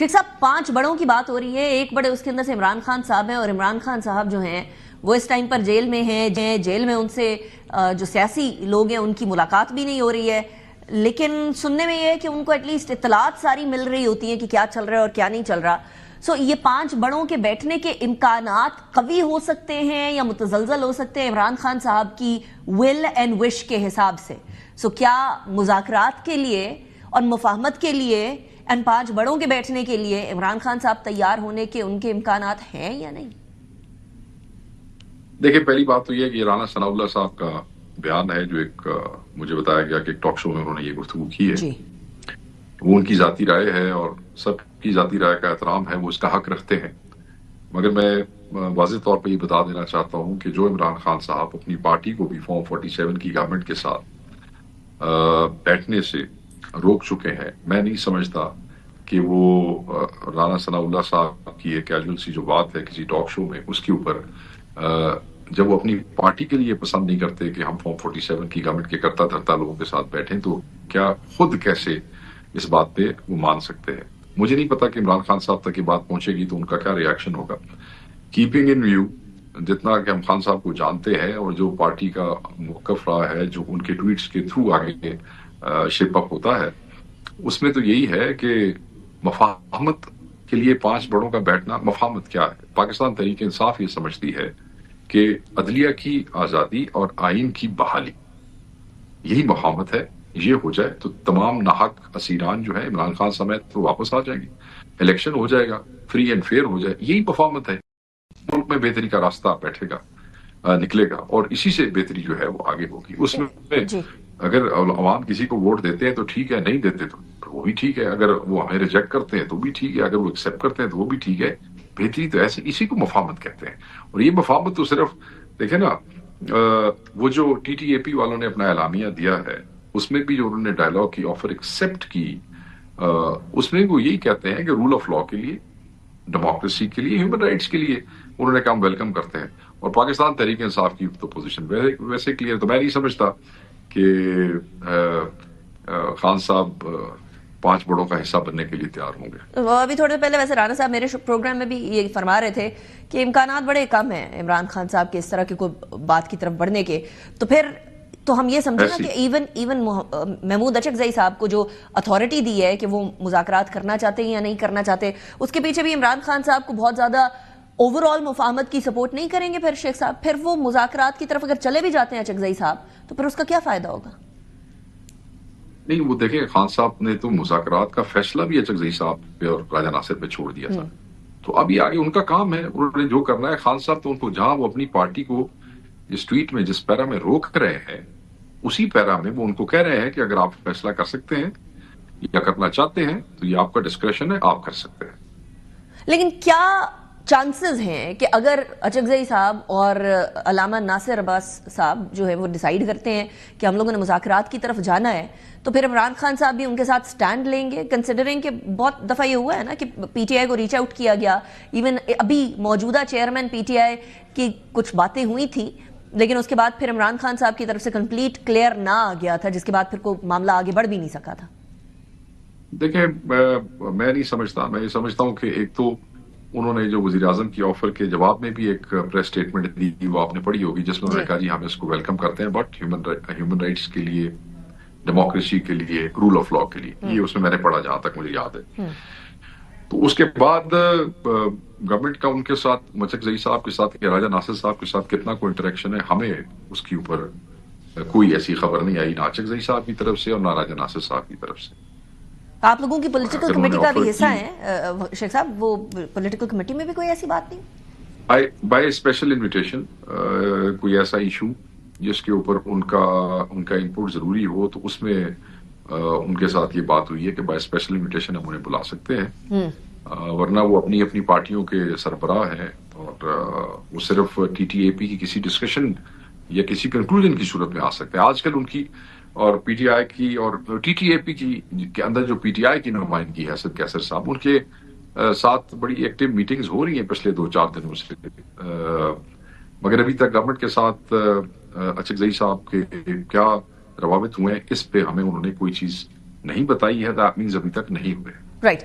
شیخ صاحب 5 بڑوں کی بات ہو رہی ہے، ایک بڑے اس کے اندر سے عمران خان صاحب ہیں، اور عمران خان صاحب جو ہیں وہ اس ٹائم پر جیل میں ہیں، جیل میں ان سے جو سیاسی لوگ ہیں ان کی ملاقات بھی نہیں ہو رہی ہے، لیکن سننے میں یہ ہے کہ ان کو ایٹ لیسٹ اطلاعات ساری مل رہی ہوتی ہیں کہ کیا چل رہا ہے اور کیا نہیں چل رہا. سو یہ 5 بڑوں کے بیٹھنے کے امکانات قوی ہو سکتے ہیں یا متزلزل ہو سکتے ہیں عمران خان صاحب کی ول اینڈ وش کے حساب سے. سو کیا مذاکرات کے لیے اور مفاہمت کے لیے ان 5 بڑوں کے بیٹھنے کے لیے عمران خان صاحب تیار ہونے کے ان کے امکانات ہیں یا نہیں؟ دیکھیں، پہلی بات تو یہ ہے کہ رانا ثناء اللہ صاحب کا بیان ہے جو ایک مجھے بتایا گیا کہ ایک ٹاک شو میں انہوں نے یہ گفتگو کی ہے. جی، وہ ان کی ذاتی رائے ہے اور سب کی ذاتی رائے کا احترام ہے، وہ اس کا حق رکھتے ہیں. مگر میں واضح طور پہ یہ بتا دینا چاہتا ہوں کہ جو عمران خان صاحب اپنی پارٹی کو بھی فارم 47 کی گورنمنٹ کے ساتھ بیٹھنے سے روک چکے ہیں، میں نہیں سمجھتا کہ وہ رانا ثناء اللہ صاحب کی ایک کیجول سی جو بات ہے کسی ٹاک شو میں، اس کے اوپر جب وہ اپنی پارٹی کے لیے پسند نہیں کرتے کہ ہم فارم 47 کی گورنمنٹ کے کرتا دھرتا لوگوں کے ساتھ بیٹھیں، تو کیا خود کیسے اس بات پہ وہ مان سکتے ہیں؟ مجھے نہیں پتا کہ عمران خان صاحب تک یہ بات پہنچے گی تو ان کا کیا ری ایکشن ہوگا. کیپنگ ان ویو جتنا کہ ہم خان صاحب کو جانتے ہیں اور جو پارٹی کا موقف رہا ہے، جو ان کے ٹویٹس کے تھرو آگے شیپ اپ ہوتا ہے، اس میں تو یہی ہے کہ مفاہمت کے لیے 5 بڑوں کا بیٹھنا. مفاہمت کیا ہے؟ پاکستان تحریک انصاف یہ سمجھتی ہے کہ عدلیہ کی آزادی اور آئین کی بحالی یہی مفاہمت ہے. یہ ہو جائے تو تمام ناحق اسیران جو ہیں عمران خان سمیت تو واپس آ جائیں گے، الیکشن ہو جائے گا، فری اینڈ فیئر ہو جائے. یہی مفاہمت ہے. ملک میں بہتری کا راستہ بیٹھے گا، نکلے گا، اور اسی سے بہتری جو ہے وہ آگے ہوگی. اس میں جی، اگر عوام کسی کو ووٹ دیتے ہیں تو ٹھیک ہے، نہیں دیتے تو وہ بھی ٹھیک ہے. اگر وہ ہمیں ریجیکٹ کرتے ہیں تو بھی ٹھیک ہے، اگر وہ ایکسیپٹ کرتے ہیں تو وہ بھی ٹھیک ہے. بہتری تو ایسے اسی کو مفاہمت کہتے ہیں. اور یہ مفاہمت تو صرف دیکھیں نا، وہ جو ٹی ٹی اے پی والوں نے اپنا اعلامیہ دیا ہے اس میں بھی جو انہوں نے ڈائلاگ کی، آفر ایکسیپٹ کی، اس میں وہ یہی کہتے ہیں کہ رول آف لا کے لیے، ڈیموکریسی کے لیے، ہیومن رائٹس کے لیے انہوں نے کہا ہم ویلکم کرتے ہیں. اور پاکستان تحریک انصاف کی تو پوزیشن ویسے کلیئر. تو میں نہیں سمجھتا کہ خان صاحب 5 بڑوں کا حصہ بننے کے لیے تیار ہوں گے. ابھی تھوڑے پہلے ویسے رانا صاحب میرے پروگرام میں بھی یہ فرما رہے تھے کہ امکانات بڑے کم ہیں عمران خان صاحب کے اس طرح کی کوئی بات کی طرف بڑھنے کے. تو پھر تو ہم یہ سمجھیں نا کہ ایون محمود اچکزئی صاحب کو جو اتھارٹی دی ہے کہ وہ مذاکرات کرنا چاہتے ہیں یا نہیں کرنا چاہتے، اس کے پیچھے بھی عمران خان صاحب کو بہت زیادہ اوور آل مفاہمت کی سپورٹ نہیں کریں گے. پھر شیخ صاحب پھر وہ مذاکرات کی طرف اگر چلے بھی جاتے ہیں اچکزئی صاحب تو پھر اس کا کیا فائدہ ہوگا؟ نہیں، وہ دیکھیں، خان صاحب نے تو مذاکرات کا فیصلہ بھی اچکزئی صاحب پہ اور راجہ ناصر پہ چھوڑ دیا تھا. تو اب یہ آگے ان کا کام ہے، انہوں نے جو کرنا ہے. خان صاحب تو ان کو جہاں وہ اپنی پارٹی کو اس ٹویٹ میں جس پیرا میں روک رہے ہیں اسی پیرا میں وہ ان کو کہہ رہے ہیں کہ اگر آپ فیصلہ کر سکتے ہیں یا کرنا چاہتے ہیں تو یہ آپ کا ڈسکریشن ہے، آپ کر سکتے ہیں. لیکن کیا چانسز ہیں کہ اگر اچکزئی صاحب اور علامہ ناصر عباس صاحب جو ہے وہ ڈیسائیڈ کرتے ہیں کہ ہم لوگوں نے مذاکرات کی طرف جانا ہے، تو پھر عمران خان صاحب بھی ان کے ساتھ سٹینڈ لیں گے، کنسیڈرنگ کہ بہت دفعہ یہ ہوا ہے نا کہ پی ٹی آئی کو ریچ آؤٹ کیا گیا، ایون ابھی موجودہ چیئرمین پی ٹی آئی کی کچھ باتیں ہوئی تھی لیکن اس کے بعد پھر عمران خان صاحب کی طرف سے کمپلیٹ کلیئر نہ آ گیا تھا، جس کے بعد پھر کوئی معاملہ آگے بڑھ بھی نہیں سکا تھا. دیکھیں، میں نہیں سمجھتا. میں یہ سمجھتا ہوں کہ ایک تو انہوں نے جو وزیر اعظم کی آفر کے جواب میں بھی ایک پریس سٹیٹمنٹ دی، وہ آپ نے پڑھی ہوگی، جس میں انہوں نے کہا جی ہم اس کو ویلکم کرتے ہیں بٹ ہیومن رائٹس کے لیے، ڈیموکریسی کے لیے، رول آف لا کے لیے. یہ اس میں نے پڑھا جہاں تک مجھے یاد ہے. تو اس کے بعد گورنمنٹ کا ان کے ساتھ، اچکزئی صاحب کے ساتھ یا راجہ ناصر صاحب کے ساتھ کتنا کوئی انٹریکشن ہے، ہمیں اس کے اوپر کوئی ایسی خبر نہیں آئی، نہ اچکزئی صاحب کی طرف سے اور نہ راجہ ناصر صاحب کی طرف سے. آپ لوگوں کی پولیٹیکل کمیٹی کا بھی حصہ ہیں شیخ صاحب، وہ پولیٹیکل کمیٹی میں بھی کوئی ایسی بات نہیں؟ بائی اسپیشل انویٹیشن کوئی ایسا ایشو جس کے اوپر ان کا انپٹ ضروری ہو تو اس میں ان کے ساتھ یہ بات ہوئی ہے کہ بائی اسپیشل انویٹیشن ہم انہیں بلا سکتے ہیں، ورنہ وہ اپنی پارٹیوں کے سربراہ ہیں اور وہ صرف ٹی ٹی اے پی کی کسی ڈسکشن یا کسی کنکلوژن کی صورت میں آ سکتے ہیں. آج کل ان کی اور پی ٹی آئی کی اور ٹی ٹی اے پی کی کے اندر جو پی ٹی آئی کی نمائندگی ہے اسد کیسر صاحب، ان کے ساتھ بڑی ایکٹیو میٹنگز ہو رہی ہیں پچھلے 2-4 دنوں سے. مگر ابھی تک گورنمنٹ کے ساتھ اچکزئی صاحب کے کیا روابط ہوئے ہیں اس پہ ہمیں انہوں نے کوئی چیز نہیں بتائی ہے. دیٹ مینز ابھی تک نہیں ہوئے. رائٹ.